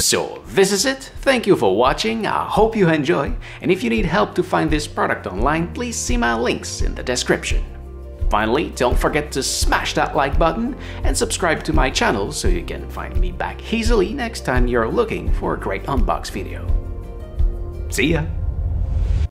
So this is it. Thank you for watching. I hope you enjoy. And if you need help to find this product online, please see my links in the description. Finally, don't forget to smash that like button and subscribe to my channel so you can find me back easily next time you're looking for a great unbox video. See ya!